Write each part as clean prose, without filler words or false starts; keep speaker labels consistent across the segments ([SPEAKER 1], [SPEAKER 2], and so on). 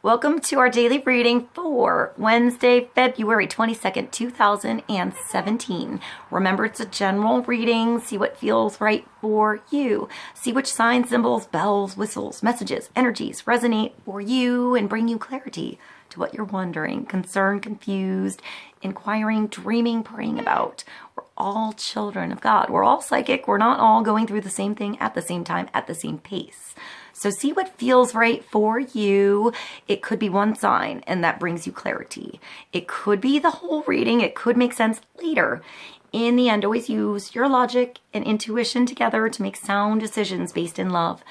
[SPEAKER 1] Welcome to our daily reading for Wednesday, February 22nd, 2017. Remember, it's a general reading. See what feels right for you. See which signs, symbols, bells, whistles, messages, energies resonate for you and bring you clarity to what you're wondering, concerned, confused, inquiring, dreaming, praying about. We're all children of God. We're all psychic. We're not all going through the same thing at the same time, at the same pace. So see what feels right for you. It could be one sign and that brings you clarity. It could be the whole reading. It could make sense later. In the end, always use your logic and intuition together to make sound decisions based in love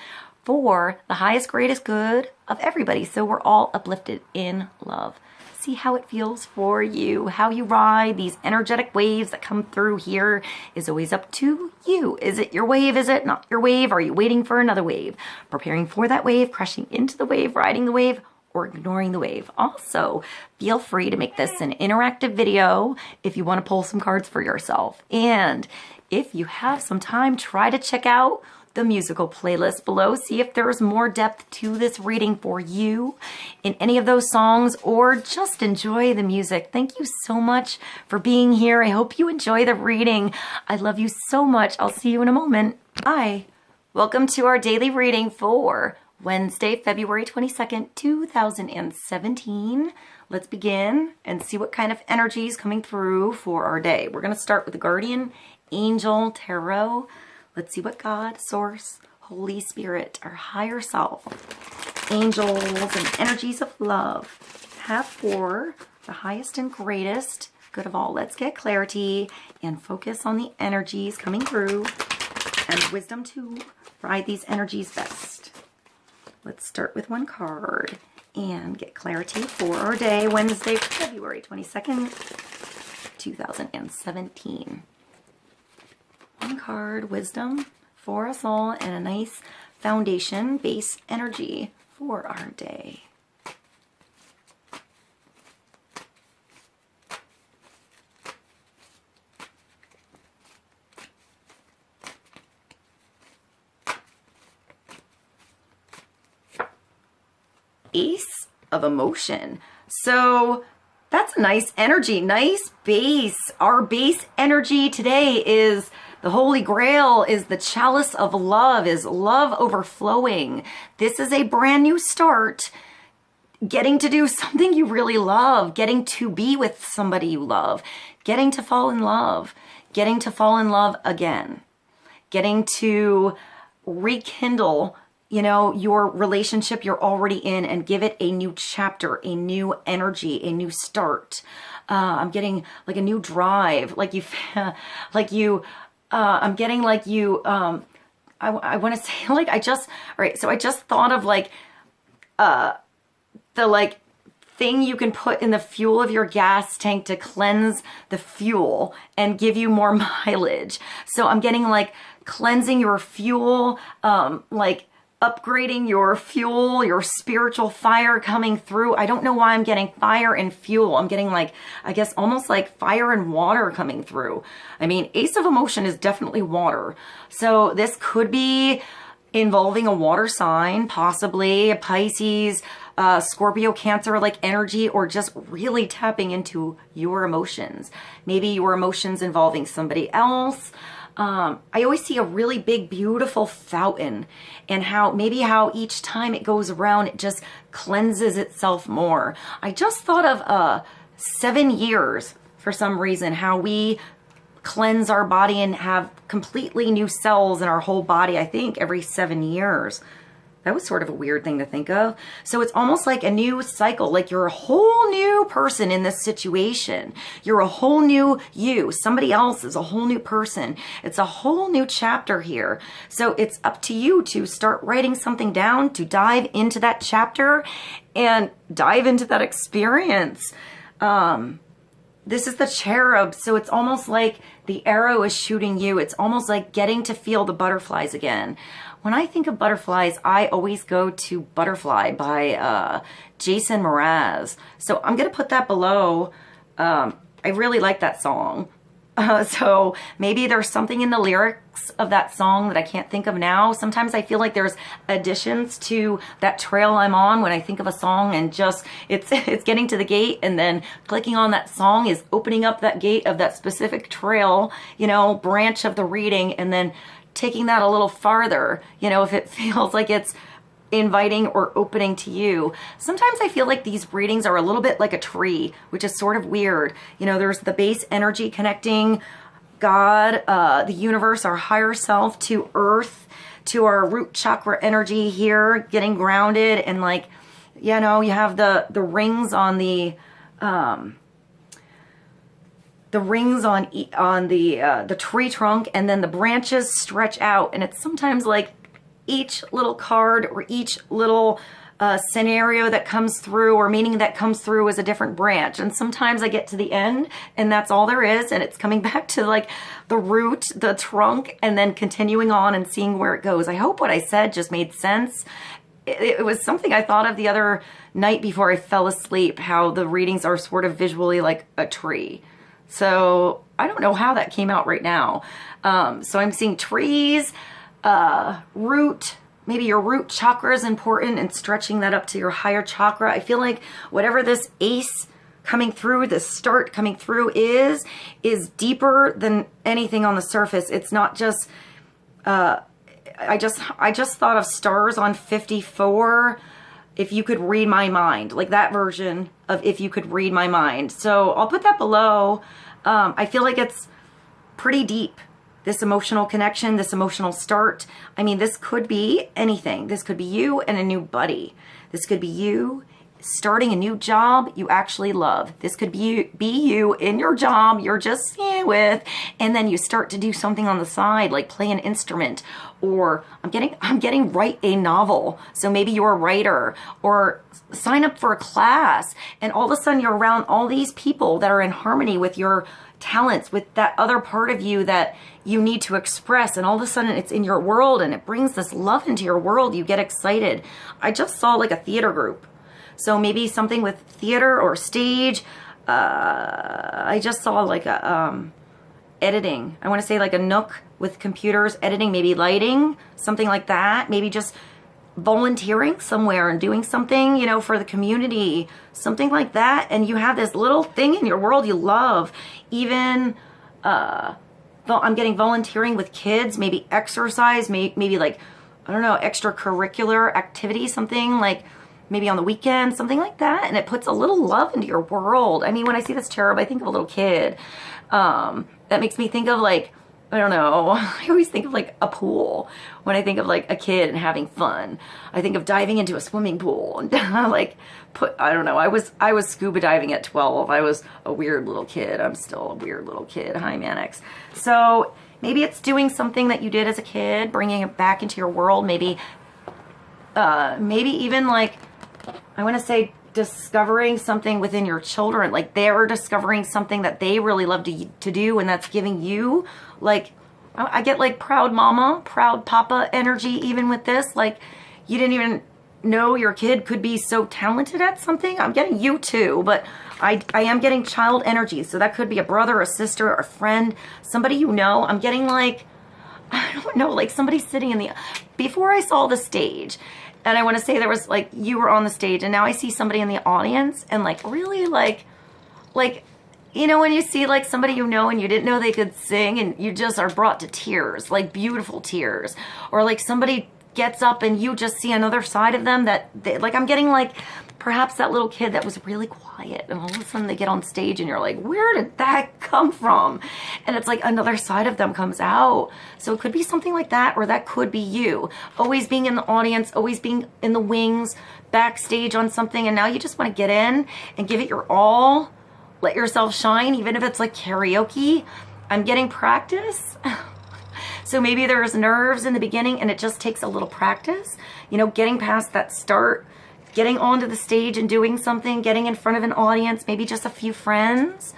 [SPEAKER 1] for the highest, greatest good of everybody. So we're all uplifted in love. See how it feels for you. How you ride these energetic waves that come through here is always up to you. Is it your wave? Is it not your wave? Are you waiting for another wave? Preparing for that wave, crashing into the wave, riding the wave, or ignoring the wave. Also, feel free to make this an interactive video if you want to pull some cards for yourself. And if you have some time, try to check out the musical playlist below. See if there's more depth to this reading for you in any of those songs, or just enjoy the music. Thank you so much for being here. I hope you enjoy the reading. I love you so much. I'll see you in a moment. Bye. Welcome to our daily reading for Wednesday, February 22nd, 2017. Let's begin and see what kind of energy is coming through for our day. We're going to start with the Guardian Angel Tarot. Let's see what God, Source, Holy Spirit, our higher self, angels, and energies of love have for the highest and greatest good of all. Let's get clarity and focus on the energies coming through and wisdom to ride these energies best. Let's start with one card and get clarity for our day, Wednesday, February 22nd, 2017. One card, wisdom for us all, and a nice foundation base energy for our day. Ace of Emotion. So that's a nice energy, nice base. Our base energy today is the Holy Grail, is the chalice of love, is love overflowing. This is a brand new start. Getting to do something you really love, getting to be with somebody you love, getting to fall in love again, getting to rekindle, you know, your relationship you're already in and give it a new chapter, a new energy, a new start. I'm getting like a new drive, I'm getting like you, I want to say like, all right, so I just thought of like, the like thing you can put in the fuel of your gas tank to cleanse the fuel and give you more mileage. So I'm getting like cleansing your fuel, like upgrading your fuel, your spiritual fire coming through. I don't know why I'm getting fire and fuel. I'm getting like, I guess almost like fire and water coming through. I mean, Ace of Emotion is definitely water. So this could be involving a water sign, possibly a Pisces, Scorpio, Cancer like energy, or just really tapping into your emotions. Maybe your emotions involving somebody else. I always see a really big, beautiful fountain, and how each time it goes around, it just cleanses itself more. I just thought of 7 years for some reason, how we cleanse our body and have completely new cells in our whole body, I think every 7 years. That was sort of a weird thing to think of. So it's almost like a new cycle, like you're a whole new person in this situation. You're a whole new you. Somebody else is a whole new person. It's a whole new chapter here. So it's up to you to start writing something down, to dive into that chapter and dive into that experience. This is the cherub, so it's almost like the arrow is shooting you. It's almost like getting to feel the butterflies again. When I think of butterflies, I always go to Butterfly by Jason Mraz. So I'm going to put that below. I really like that song. So maybe there's something in the lyrics of that song that I can't think of now. Sometimes I feel like there's additions to that trail I'm on when I think of a song, and just it's getting to the gate, and then clicking on that song is opening up that gate of that specific trail, you know, branch of the reading, and then taking that a little farther, you know, if it feels like it's inviting or opening to you. Sometimes I feel like these readings are a little bit like a tree, which is sort of weird. You know, there's the base energy connecting God, the universe, our higher self, to earth, to our root chakra energy here, getting grounded, and like, you know, you have the rings on the rings on the tree trunk, and then the branches stretch out, and it's sometimes like each little card or each little scenario that comes through or meaning that comes through is a different branch. And sometimes I get to the end and that's all there is, and it's coming back to like the root, the trunk, and then continuing on and seeing where it goes. I hope what I said just made sense. It was something I thought of the other night before I fell asleep, how the readings are sort of visually like a tree. So I don't know how that came out right now. So I'm seeing trees, root, maybe your root chakra is important, and stretching that up to your higher chakra. I feel like whatever this ace coming through, this start coming through is deeper than anything on the surface. It's not just, I just thought of stars on 54. If you could read my mind, like that version of if you could read my mind. So I'll put that below. I feel like it's pretty deep. This emotional connection, this emotional start. I mean, this could be anything. This could be you and a new buddy. This could be you starting a new job you actually love. This could be you in your job you're just with, and then you start to do something on the side, like play an instrument, or I'm getting write a novel. So maybe you're a writer, or sign up for a class, and all of a sudden you're around all these people that are in harmony with your talents, with that other part of you that you need to express, and all of a sudden it's in your world and it brings this love into your world. You get excited. I just saw like a theater group. So maybe something with theater or stage. I just saw like a editing. I want to say like a nook with computers, editing, maybe lighting, something like that. Maybe just volunteering somewhere and doing something, you know, for the community, something like that. And you have this little thing in your world you love. Even I'm getting volunteering with kids, maybe exercise, maybe like, I don't know, extracurricular activity, something like maybe on the weekend, something like that. And it puts a little love into your world. I mean, when I see this cherub, I think of a little kid. That makes me think of like, I don't know, I always think of like a pool. When I think of like a kid and having fun, I think of diving into a swimming pool and like I don't know, I was scuba diving at 12. I was a weird little kid. I'm still a weird little kid. Hi, MANNEX. So maybe it's doing something that you did as a kid, bringing it back into your world. Maybe even like, I want to say discovering something within your children, like they're discovering something that they really love to do, and that's giving you like, I get like proud mama, proud papa energy even with this. Like you didn't even know your kid could be so talented at something. I'm getting you too, but I am getting child energy. So that could be a brother, a sister, a friend, somebody you know. I'm getting like, I don't know, like somebody sitting in the, before I saw the stage, and I want to say there was like, you were on the stage, and now I see somebody in the audience, and like really like, you know, when you see like somebody you know and you didn't know they could sing, and you just are brought to tears, like beautiful tears, or like somebody gets up and you just see another side of them that they, like, I'm getting like perhaps that little kid that was really quiet, and all of a sudden they get on stage and you're like, where did that come from? And it's like another side of them comes out. So it could be something like that, or that could be you always being in the audience, always being in the wings, backstage on something, and now you just want to get in and give it your all, let yourself shine, even if it's like karaoke. I'm getting practice. So maybe there's nerves in the beginning and it just takes a little practice, you know, getting past that start, getting onto the stage and doing something, getting in front of an audience, maybe just a few friends,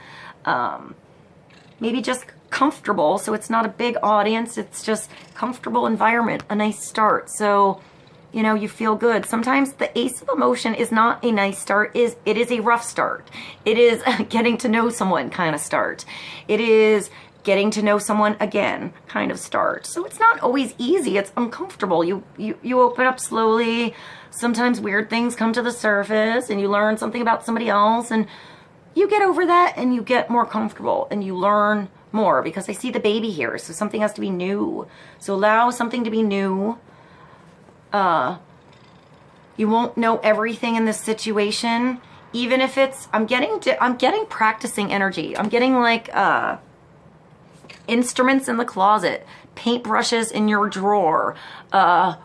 [SPEAKER 1] maybe just comfortable. So it's not a big audience, it's just comfortable environment, a nice start. So, you know, you feel good. Sometimes the ace of emotion is not a nice start, it is a rough start. It is getting to know someone kind of start. It is getting to know someone again kind of start. So it's not always easy. It's uncomfortable. You open up slowly. Sometimes weird things come to the surface and you learn something about somebody else and you get over that and you get more comfortable and you learn more, because I see the baby here. So something has to be new. So allow something to be new. You won't know everything in this situation, even if it's, I'm getting practicing energy. I'm getting like, instruments in the closet, paintbrushes in your drawer,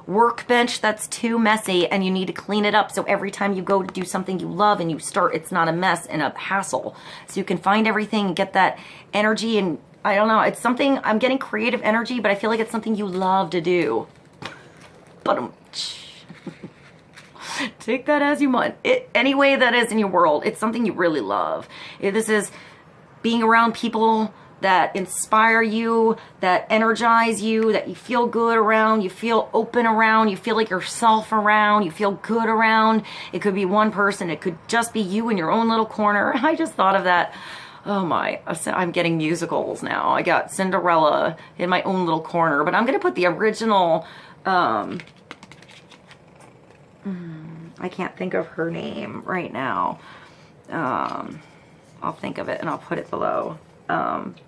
[SPEAKER 1] workbench that's too messy and you need to clean it up. So every time you go to do something you love and you start, it's not a mess and a hassle. So you can find everything and get that energy. And I don't know, it's something, I'm getting creative energy, but I feel like it's something you love to do. But take that as you want. Any way that is in your world, it's something you really love. This is being around people that inspire you, that energize you, that you feel good around, you feel open around, you feel like yourself around, you feel good around. It could be one person, it could just be you in your own little corner. I just thought of that. Oh my, I'm getting musicals now. I got Cinderella in my own little corner, but I'm gonna put the original, I can't think of her name right now. I'll think of it and I'll put it below.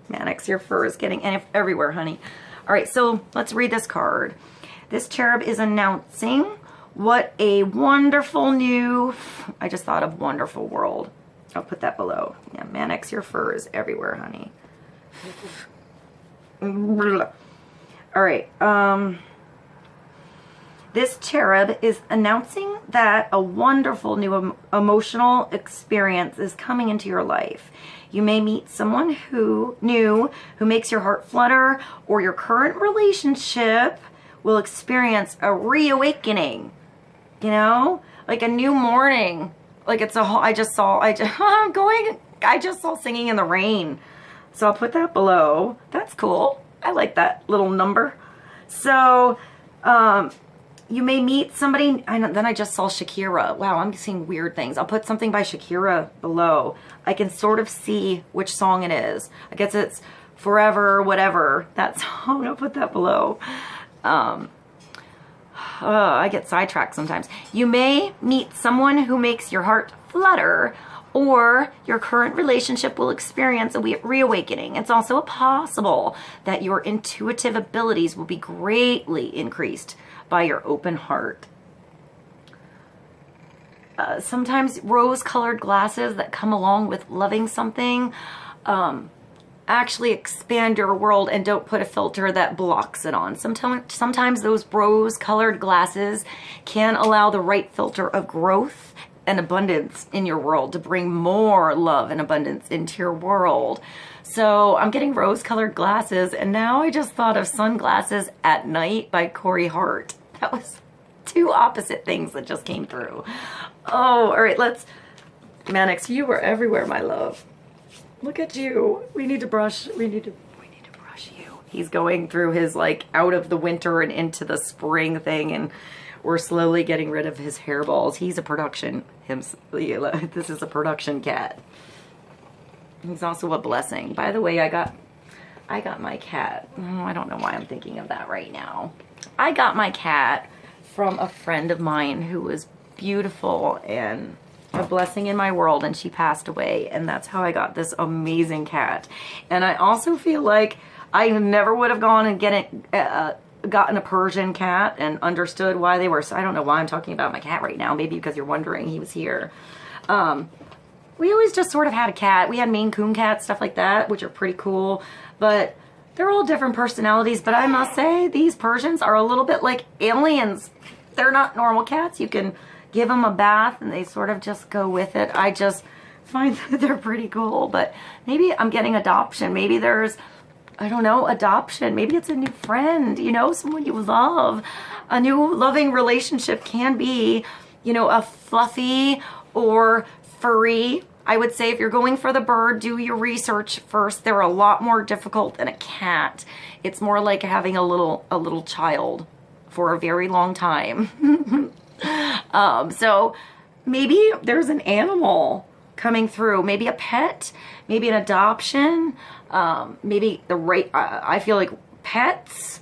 [SPEAKER 1] Mannix, your fur is getting everywhere, honey. All right, so let's read this card. This cherub is announcing what a wonderful new, I just thought of wonderful world. I'll put that below. Yeah, Mannix, your fur is everywhere, honey. All right, this cherub is announcing that a wonderful new emotional experience is coming into your life. You may meet someone who makes your heart flutter, or your current relationship will experience a reawakening, you know, like a new morning. Like it's a whole, I just saw Singing in the Rain. So I'll put that below. That's cool. I like that little number. So, you may meet somebody, and then I just saw Shakira. Wow, I'm seeing weird things. I'll put something by Shakira below. I can sort of see which song it is. I guess it's Forever, whatever. That song, I'll put that below. I get sidetracked sometimes. You may meet someone who makes your heart flutter, or your current relationship will experience a reawakening. It's also possible that your intuitive abilities will be greatly increased by your open heart. Sometimes rose-colored glasses that come along with loving something actually expand your world and don't put a filter that blocks it on. Sometimes those rose-colored glasses can allow the right filter of growth and abundance in your world to bring more love and abundance into your world. So I'm getting rose-colored glasses, and now I just thought of Sunglasses at Night by Corey Hart. That was two opposite things that just came through. Oh, all right, Mannix, you were everywhere, my love. Look at you. We need to brush you. He's going through his like out of the winter and into the spring thing, and we're slowly getting rid of his hairballs. He's a production. This is a production cat. He's also a blessing. By the way, I got my cat. I don't know why I'm thinking of that right now. I got my cat from a friend of mine who was beautiful and a blessing in my world, and she passed away, and that's how I got this amazing cat. And I also feel like I never would have gone and gotten a Persian cat and understood why they were. So I don't know why I'm talking about my cat right now. Maybe because you're wondering he was here. We always just sort of had a cat. We had Maine Coon cats, stuff like that, which are pretty cool. But they're all different personalities. But I must say, these Persians are a little bit like aliens. They're not normal cats. You can give them a bath and they sort of just go with it. I just find that they're pretty cool. But maybe I'm getting adoption. Maybe there's, I don't know, adoption. Maybe it's a new friend, you know, someone you love. A new loving relationship can be, you know, a fluffy or furry. I would say if you're going for the bird, do your research first. They're a lot more difficult than a cat. It's more like having a little child for a very long time. So maybe there's an animal coming through. Maybe a pet, maybe an adoption, maybe the right, I feel like pets,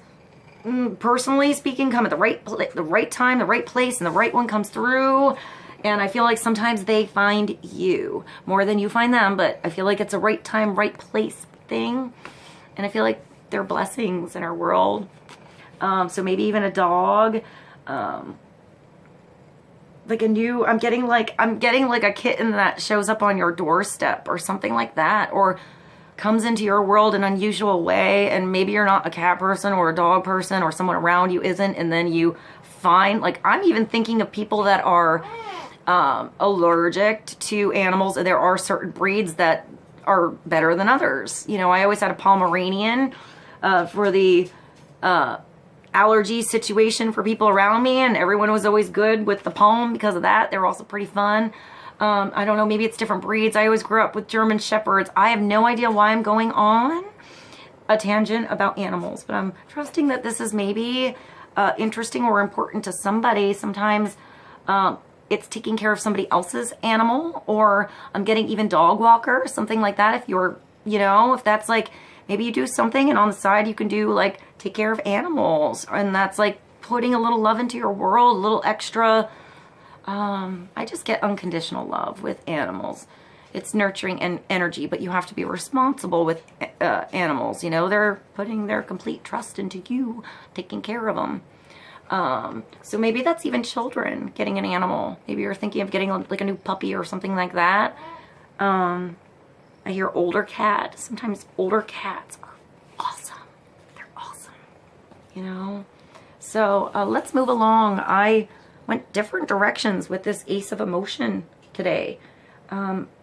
[SPEAKER 1] personally speaking, come at the right time, the right place, and the right one comes through. And I feel like sometimes they find you more than you find them, but I feel like it's a right time, right place thing. And I feel like they're blessings in our world. So maybe even a dog, like a new, I'm getting like a kitten that shows up on your doorstep or something like that, or comes into your world in an unusual way, and maybe you're not a cat person or a dog person, or someone around you isn't, and then you find, like, I'm even thinking of people that are allergic to animals, and there are certain breeds that are better than others. You know, I always had a Pomeranian for the allergy situation for people around me, and everyone was always good with the Pom because of that. They were also pretty fun. I don't know, maybe it's different breeds. I always grew up with German Shepherds. I have no idea why I'm going on a tangent about animals, but I'm trusting that this is maybe interesting or important to somebody. Sometimes it's taking care of somebody else's animal, or I'm getting even dog walker, something like that. If you're, you know, if that's like, maybe you do something and on the side you can do like take care of animals, and that's like putting a little love into your world, a little extra. I just get unconditional love with animals. It's nurturing and energy, but you have to be responsible with animals. You know, they're putting their complete trust into you, taking care of them. So maybe that's even children getting an animal. Maybe you're thinking of getting like a new puppy or something like that. I hear older cat. Sometimes older cats are awesome. They're awesome, you know? So let's move along. I went different directions with this Ace of Emotion today.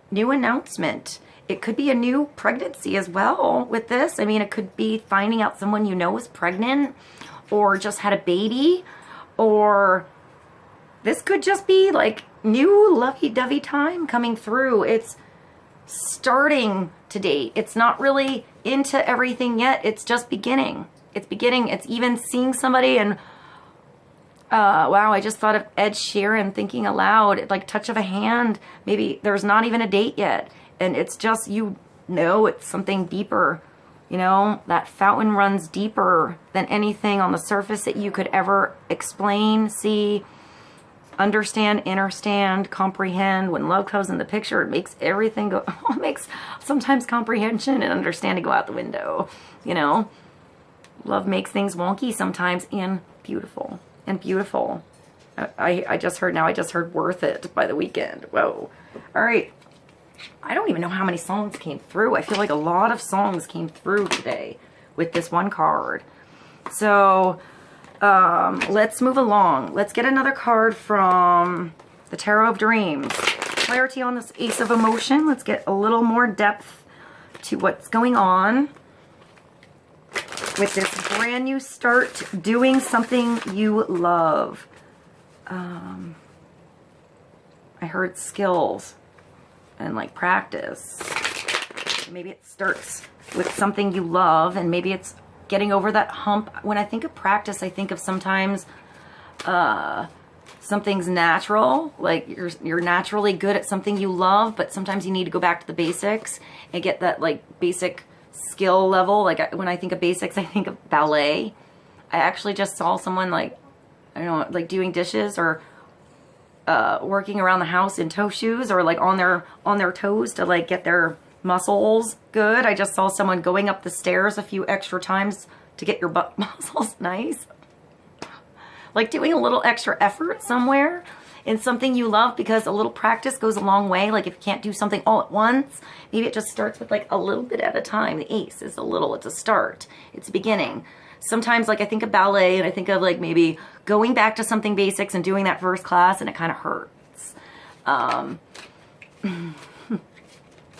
[SPEAKER 1] New announcement. It could be a new pregnancy as well with this. I mean, it could be finding out someone you know is pregnant, or just had a baby, or this could just be like new lovey-dovey time coming through. It's starting to date. It's not really into everything yet. It's just beginning. It's beginning. It's even seeing somebody and wow, I just thought of Ed Sheeran, thinking aloud, like touch of a hand. Maybe there's not even a date yet, and it's just, you know, it's something deeper. You know, that fountain runs deeper than anything on the surface that you could ever explain, see, understand, understand, comprehend. When love comes in the picture, it makes everything go, it makes sometimes comprehension and understanding go out the window. You know, love makes things wonky sometimes, and beautiful. And beautiful. I just heard Worth It by The Weeknd. Whoa. All right. I don't even know how many songs came through. I feel like a lot of songs came through today with this one card. So let's move along. Let's get another card from the Tarot of Dreams. Clarity on this Ace of Emotion. Let's get a little more depth to what's going on with this brand new start, doing something you love. I heard skills and like practice. Maybe it starts with something you love, and maybe it's getting over that hump. When I think of practice, I think of sometimes something's natural, like you're naturally good at something you love, but sometimes you need to go back to the basics and get that like basic skill level. Like when I think of basics, I think of ballet. I actually just saw someone like, I don't know, like doing dishes or working around the house in toe shoes, or like on their toes to like get their muscles good. I just saw someone going up the stairs a few extra times to get your butt muscles nice. Like doing a little extra effort somewhere in something you love, because a little practice goes a long way. Like if you can't do something all at once, maybe it just starts with like a little bit at a time. The Ace is a little, it's a start, it's a beginning. Sometimes like I think of ballet and I think of like maybe going back to something basics and doing that first class, and it kind of hurts.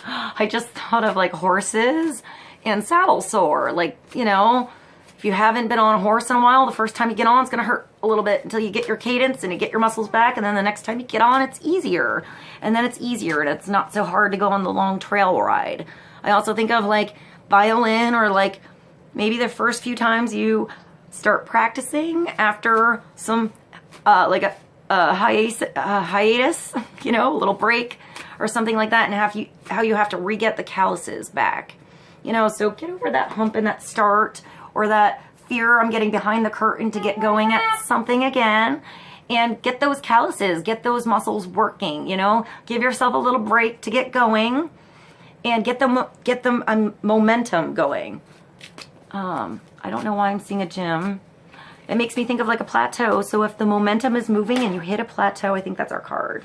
[SPEAKER 1] I just thought of like horses and saddle sore. Like, you know, if you haven't been on a horse in a while, the first time you get on, it's going to hurt a little bit until you get your cadence and you get your muscles back. And then the next time you get on, it's easier. And then it's easier, and it's not so hard to go on the long trail ride. I also think of like violin, or like maybe the first few times you start practicing after some like a hiatus, you know, a little break, or something like that, and how you have to re-get the calluses back. You know, so get over that hump and that start, or that fear I'm getting behind the curtain to get going at something again, and get those calluses, get those muscles working, you know, give yourself a little break to get going and get them momentum going. I don't know why I'm seeing a gym. It makes me think of like a plateau. So if the momentum is moving and you hit a plateau, I think that's our card.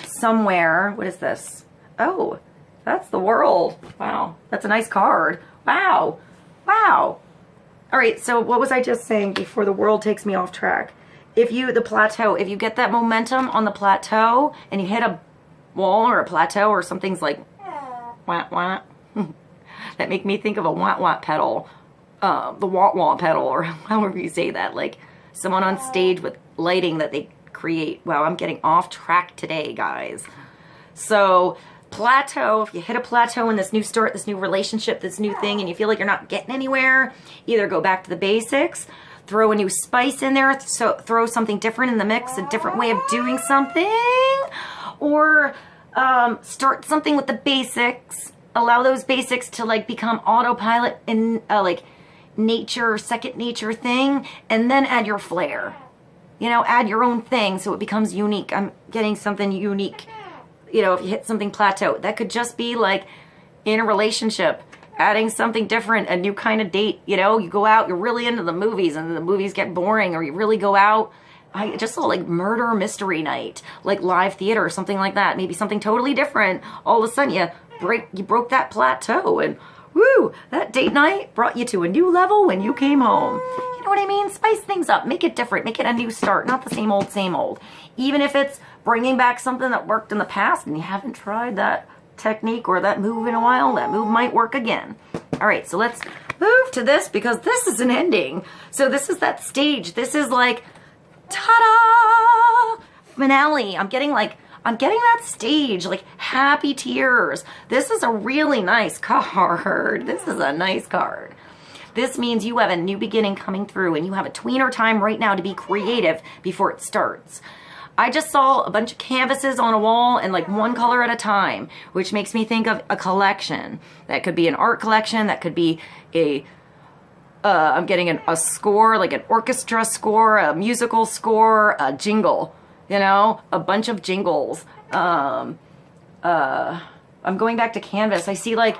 [SPEAKER 1] Somewhere, what is this? Oh, that's the World. Wow, that's a nice card. Wow, wow. All right, so what was I just saying before the World takes me off track? If you get that momentum on the plateau and you hit a wall or a plateau or something's like, wah, wah. That make me think of a wah, wah pedal. The wah, wah pedal, or however you say that. Like someone on stage with lighting that they create. Wow, I'm getting off track today, guys. So plateau, if you hit a plateau in this new start, this new relationship, this new thing, and you feel like you're not getting anywhere, either go back to the basics, throw a new spice in there, so throw something different in the mix, a different way of doing something, or start something with the basics, allow those basics to like become autopilot in like nature, second nature thing, and then add your flair. You know, add your own thing so it becomes unique. I'm getting something unique. You know, if you hit something plateau, that could just be like in a relationship, adding something different, a new kind of date. You know, you go out, you're really into the movies and the movies get boring, or you really go out. I just saw like murder mystery night, like live theater or something like that. Maybe something totally different. All of a sudden you broke that plateau, and woo, that date night brought you to a new level when you came home. You know what I mean? Spice things up, make it different, make it a new start, not the same old, same old. Even if it's bringing back something that worked in the past and you haven't tried that technique or that move in a while, that move might work again. All right, so let's move to this, because this is an ending. So this is that stage. This is like, ta-da! Finale. I'm getting that stage, like happy tears. This is a really nice card. This is a nice card. This means you have a new beginning coming through, and you have a tweener time right now to be creative before it starts. I just saw a bunch of canvases on a wall, and like one color at a time, which makes me think of a collection. That could be an art collection. That could be I'm getting a score, like an orchestra score, a musical score, a jingle. You know, a bunch of jingles. I'm going back to canvas. I see like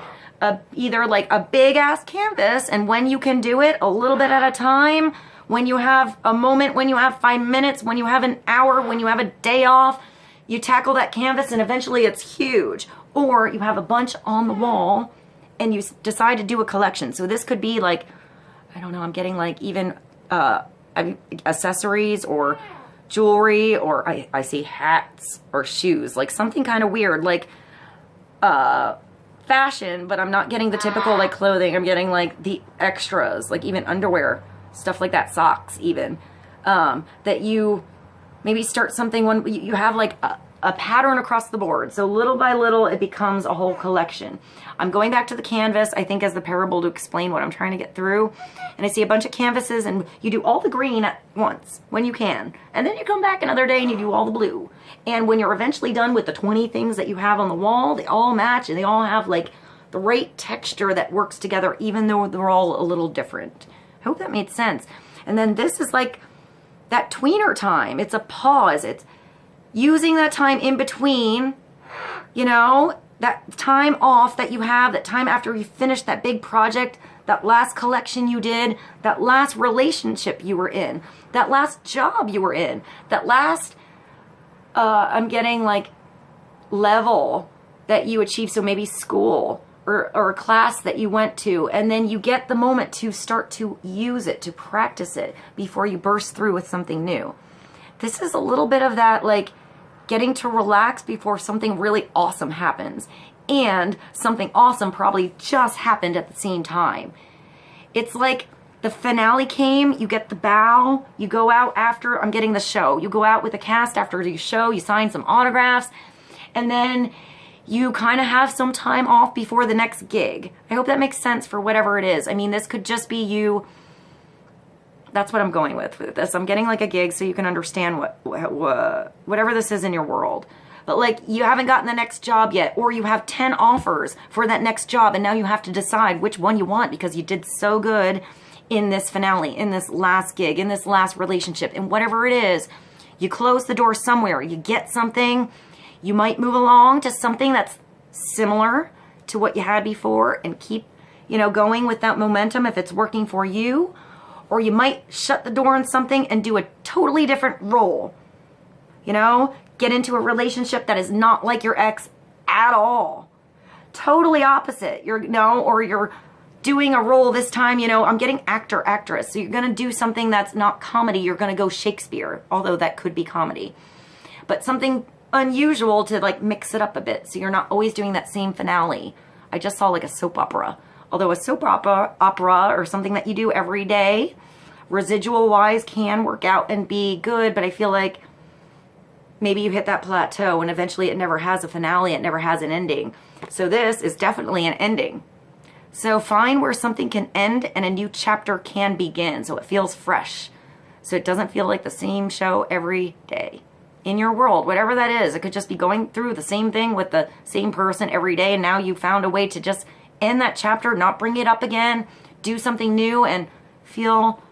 [SPEAKER 1] either like a big ass canvas, and when you can do it a little bit at a time, when you have a moment, when you have 5 minutes, when you have an hour, when you have a day off, you tackle that canvas and eventually it's huge. Or you have a bunch on the wall and you decide to do a collection. So this could be like, I don't know, I'm getting like even accessories or jewelry, or I see hats or shoes, like something kind of weird, like fashion, but I'm not getting the typical like clothing. I'm getting like the extras, like even underwear, stuff like that, socks even, that you maybe start something when you have like a pattern across the board. So little by little, it becomes a whole collection. I'm going back to the canvas, I think, as the parable to explain what I'm trying to get through. And I see a bunch of canvases, and you do all the green at once when you can. And then you come back another day and you do all the blue. And when you're eventually done with the 20 things that you have on the wall, they all match and they all have like the right texture that works together, even though they're all a little different. I hope that made sense. And then this is like that tweener time. It's a pause. It's using that time in between, you know, that time off that you have, that time after you finish that big project, that last collection you did, that last relationship you were in, that last job you were in, that last, I'm getting like level that you achieved. So maybe school or a class that you went to, and then you get the moment to start to use it, to practice it before you burst through with something new. This is a little bit of that, like, getting to relax before something really awesome happens. And something awesome probably just happened at the same time. It's like the finale came, you get the bow, you go out after, I'm getting the show. You go out with the cast after the show, you sign some autographs, and then you kind of have some time off before the next gig. I hope that makes sense for whatever it is. I mean, this could just be you. That's what I'm going with this. I'm getting like a gig so you can understand whatever this is in your world. but like you haven't gotten the next job yet, or you have 10 offers for that next job, and now you have to decide which one you want because you did so good in this finale, in this last gig, in this last relationship, and whatever it is, you close the door somewhere, you get something, you might move along to something that's similar to what you had before and keep, you know, going with that momentum if it's working for you, or you might shut the door on something and do a totally different role, you know, get into a relationship that is not like your ex at all, totally opposite, or you're doing a role this time, you know, I'm getting actor, actress. So you're going to do something that's not comedy. You're going to go Shakespeare, although that could be comedy. But something unusual to like mix it up a bit. So you're not always doing that same finale. I just saw like a soap opera. Although a soap opera or something that you do every day, residual wise can work out and be good. But I feel like maybe you hit that plateau and eventually it never has a finale. It never has an ending. So this is definitely an ending. So find where something can end and a new chapter can begin. So it feels fresh. So it doesn't feel like the same show every day. In your world, whatever that is, it could just be going through the same thing with the same person every day. And now you found a way to just end that chapter, not bring it up again, do something new and feel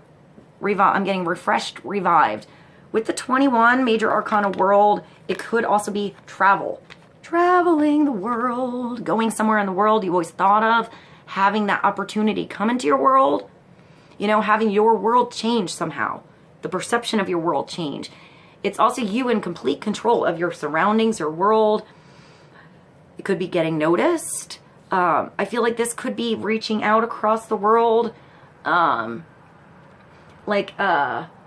[SPEAKER 1] revived. I'm getting refreshed, revived. With the 21 major arcana world, it could also be travel. Traveling the world, going somewhere in the world you always thought of. Having that opportunity come into your world, you know, having your world change somehow, the perception of your world change. It's also you in complete control of your surroundings, your world. It could be getting noticed. I feel like this could be reaching out across the world,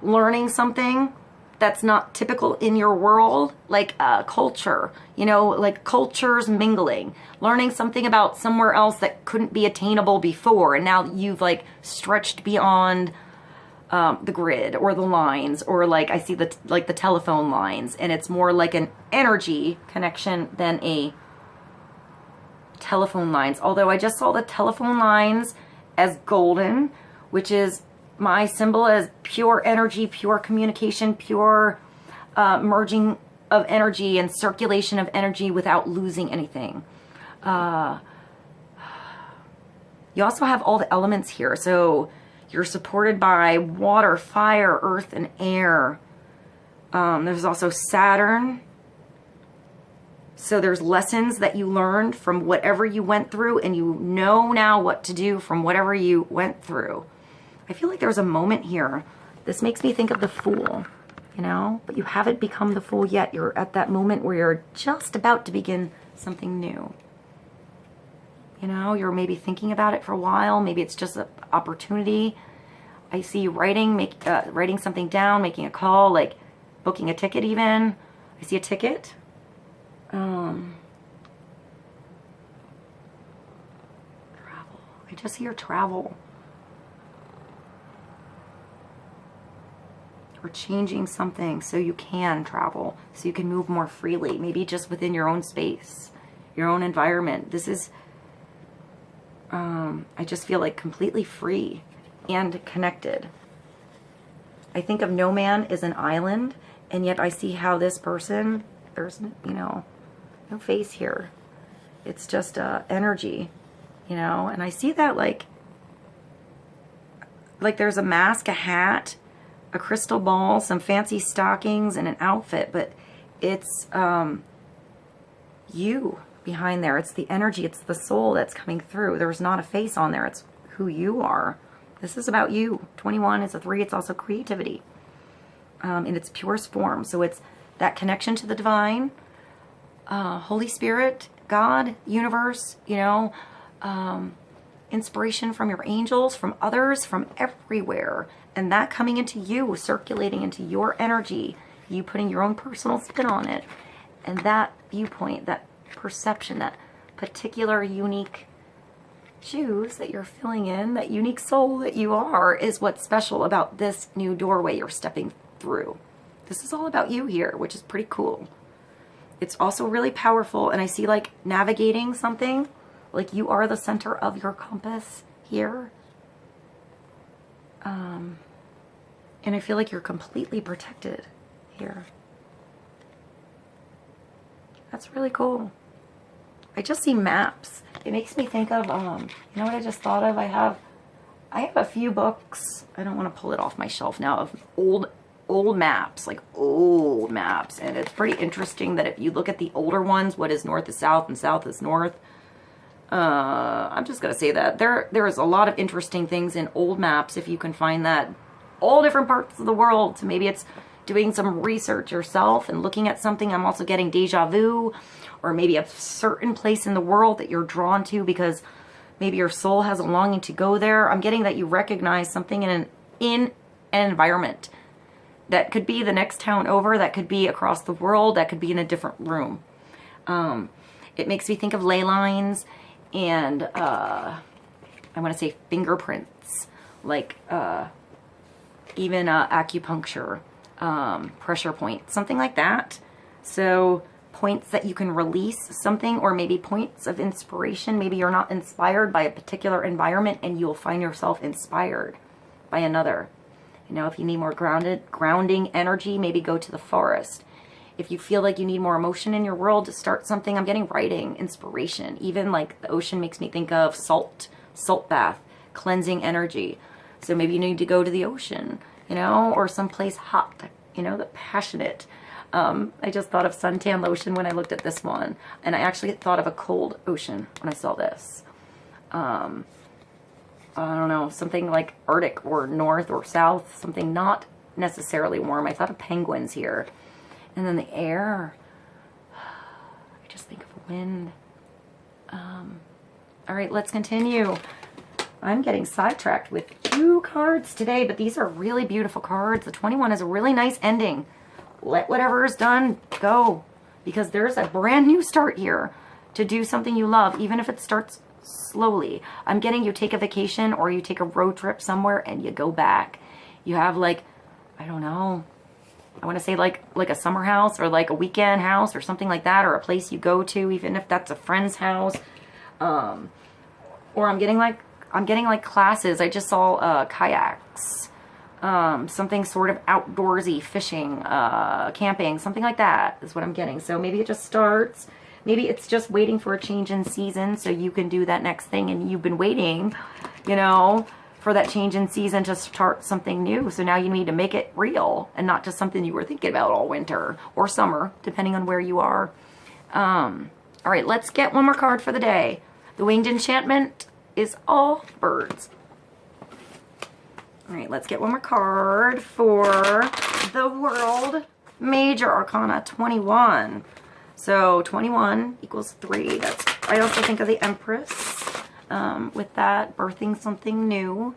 [SPEAKER 1] learning something that's not typical in your world, like culture, you know, like cultures mingling, learning something about somewhere else that couldn't be attainable before. And now you've like stretched beyond the grid or the lines, or like I see the telephone lines, and it's more like an energy connection than a telephone lines. Although I just saw the telephone lines as golden, which is my symbol as pure energy, pure communication, pure merging of energy and circulation of energy without losing anything. You also have all the elements here. So you're supported by water, fire, earth, and air. There's also Saturn. So there's lessons that you learned from whatever you went through, and you know now what to do from whatever you went through. I feel like there's a moment here. This makes me think of the Fool, you know, but you haven't become the Fool yet. You're at that moment where you're just about to begin something new. You know, you're maybe thinking about it for a while. Maybe it's just an opportunity. I see you writing something down, making a call, like booking a ticket even. I see a ticket. Travel. I just hear travel. Or changing something so you can travel, so you can move more freely, maybe just within your own space, your own environment. This is, I just feel like completely free and connected. I think of no man as an island, and yet I see how this person, there's, you know, no face here. It's just energy, you know, and I see that like there's a mask, a hat, a crystal ball, some fancy stockings, and an outfit, but it's you behind there. It's the energy, it's the soul that's coming through. There's not a face on there. It's who you are. This is about you. 21 is a 3. It's also creativity in its purest form. So it's that connection to the divine, Holy Spirit, God, universe, you know, inspiration from your angels, from others, from everywhere. And that coming into you, circulating into your energy, you putting your own personal spin on it. And that viewpoint, that perception, that particular unique shoes that you're filling in, that unique soul that you are, is what's special about this new doorway you're stepping through. This is all about you here, which is pretty cool. It's also really powerful, and I see like navigating something, like you are the center of your compass here. And I feel like you're completely protected here. That's really cool. I just see maps. It makes me think of, you know what I just thought of? I have a few books. I don't want to pull it off my shelf now, of old maps, like old maps. And it's pretty interesting that if you look at the older ones, what is north is south and south is north. I'm just going to say that there is a lot of interesting things in old maps, if you can find that. All different parts of the world. So maybe it's doing some research yourself and looking at something. I'm also getting deja vu, or maybe a certain place in the world that you're drawn to because maybe your soul has a longing to go there. I'm getting that you recognize something in an environment. That could be the next town over, that could be across the world, that could be in a different room. It makes me think of ley lines and I want to say fingerprints, like even acupuncture, pressure point, something like that. So points that you can release something, or maybe points of inspiration. Maybe you're not inspired by a particular environment and you'll find yourself inspired by another. You know, if you need more grounding energy, maybe go to the forest. If you feel like you need more emotion in your world, to start something. I'm getting writing, inspiration. Even like the ocean makes me think of salt bath, cleansing energy. So maybe you need to go to the ocean, you know, or someplace hot, you know, the passionate. I just thought of suntan lotion when I looked at this one. And I actually thought of a cold ocean when I saw this. I don't know, something like Arctic or north or south, something not necessarily warm. I thought of penguins here. And then the air, I just think of wind. All right, let's continue. I'm getting sidetracked with 2 cards today, but these are really beautiful cards. The 21 is a really nice ending. Let whatever is done go, because there's a brand new start here to do something you love, even if it starts slowly. I'm getting you take a vacation, or you take a road trip somewhere and you go back. You have like, I don't know, I want to say like a summer house, or like a weekend house or something like that, or a place you go to, even if that's a friend's house. Or I'm getting like classes. I just saw kayaks, something sort of outdoorsy, fishing, camping, something like that is what I'm getting. So maybe it just starts. Maybe it's just waiting for a change in season so you can do that next thing, and you've been waiting, you know, for that change in season to start something new. So now you need to make it real and not just something you were thinking about all winter or summer, depending on where you are. All right, let's get one more card for the day. The winged enchantment is all birds. All right, let's get one more card for the world. Major Arcana 21. So 21 equals 3. That's, I also think of the Empress with that, birthing something new.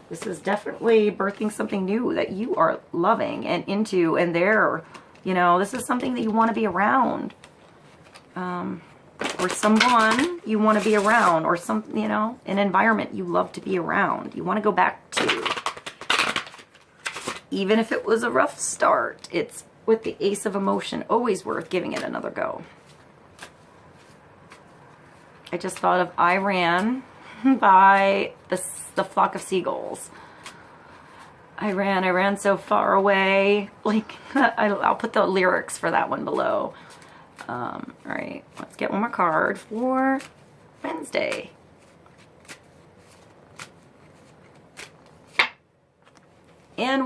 [SPEAKER 1] This is definitely birthing something new that you are loving and into, and there, you know, this is something that you want to be around. Or someone you want to be around, or some, you know, an environment you love to be around. You want to go back to. Even if it was a rough start, it's with the Ace of Emotion, always worth giving it another go. I just thought of I Ran by the flock of seagulls. I ran so far away. Like, I'll put the lyrics for that one below. All right, let's get one more card for Wednesday. And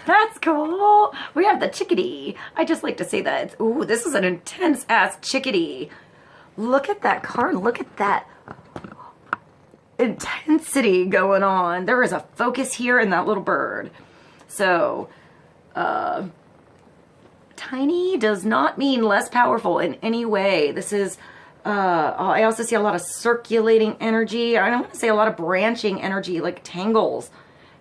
[SPEAKER 1] that's cool. We have the chickadee. I just like to say that. Ooh, this is an intense ass chickadee. Look at that card. Look at that intensity going on. There is a focus here in that little bird. So, tiny does not mean less powerful in any way. This is, I also see a lot of circulating energy. I don't want to say a lot of branching energy, like tangles,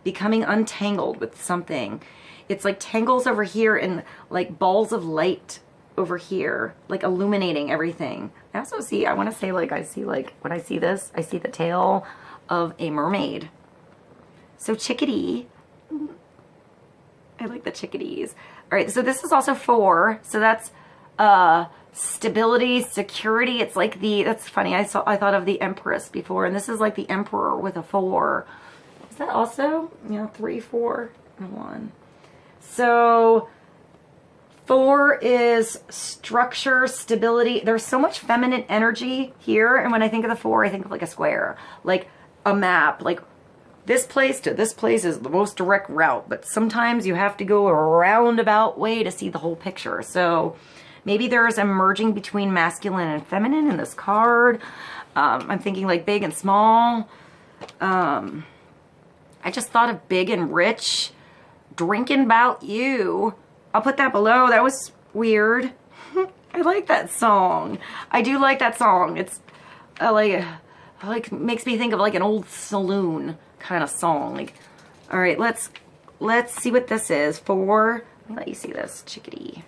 [SPEAKER 1] becoming untangled with something. It's like tangles over here and like balls of light over here, like illuminating everything. I also see, I want to say like, I see like, when I see this, I see the tail of a mermaid. So chickadee. I like the chickadees. All right, so this is also 4. So that's stability, security. It's like that's funny. I thought of the Empress before, and this is like the Emperor with a 4. Is that also, you know, 3, 4, and 1. So 4 is structure, stability. There's so much feminine energy here. And when I think of the 4, I think of like a square, like a map, like this place to this place is the most direct route. But sometimes you have to go a roundabout way to see the whole picture. So maybe there's a merging between masculine and feminine in this card. I'm thinking like big and small. I just thought of big and rich. Drinking about you. I'll put that below. That was weird. I like that song. I do like that song. It's like makes me think of like an old saloon kind of song. Like, all right, let's see what this is. 4. Let me let you see this. Chickadee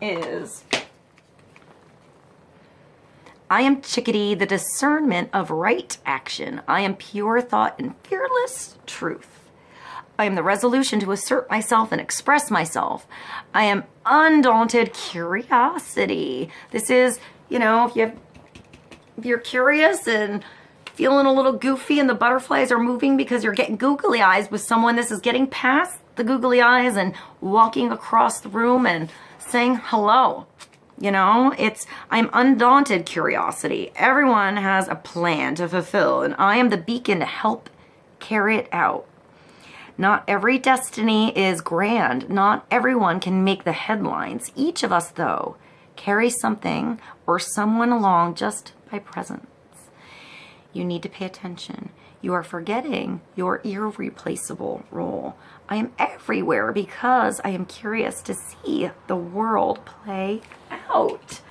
[SPEAKER 1] is. I am Chickadee, the discernment of right action. I am pure thought and fearless truth. I am the resolution to assert myself and express myself. I am undaunted curiosity. This is, you know, if you're curious and feeling a little goofy and the butterflies are moving because you're getting googly eyes with someone, this is getting past the googly eyes and walking across the room and saying hello. You know, I'm undaunted curiosity. Everyone has a plan to fulfill, and I am the beacon to help carry it out. Not every destiny is grand. Not everyone can make the headlines. Each of us, though, carries something or someone along just by presence. You need to pay attention. You are forgetting your irreplaceable role. I am everywhere because I am curious to see the world play out.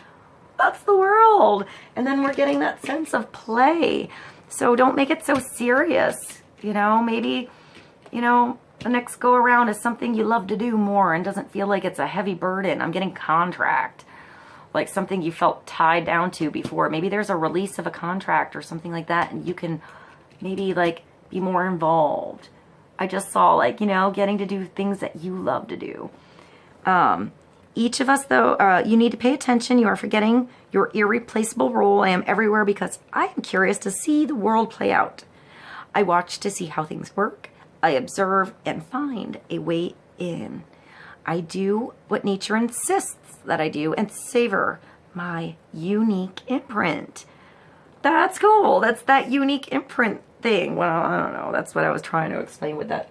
[SPEAKER 1] That's the world. And then we're getting that sense of play. So don't make it so serious. You know, maybe, you know, the next go around is something you love to do more and doesn't feel like it's a heavy burden. I'm getting contract, like something you felt tied down to before. Maybe there's a release of a contract or something like that, and you can maybe like be more involved. I just saw like, you know, getting to do things that you love to do. Each of us, though, you need to pay attention. You are forgetting your irreplaceable role. I am everywhere because I am curious to see the world play out. I watch to see how things work. I observe and find a way in. I do what nature insists that I do and savor my unique imprint. That's cool. That's that unique imprint thing. Well, I don't know. That's what I was trying to explain with that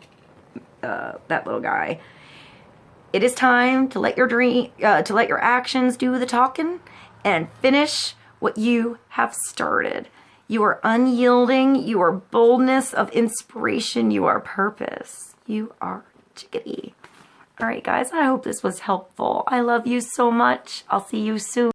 [SPEAKER 1] little guy. It is time to let your actions do the talking and finish what you have started. You are unyielding. You are boldness of inspiration. You are purpose. You are Chickadee. All right, guys, I hope this was helpful. I love you so much. I'll see you soon.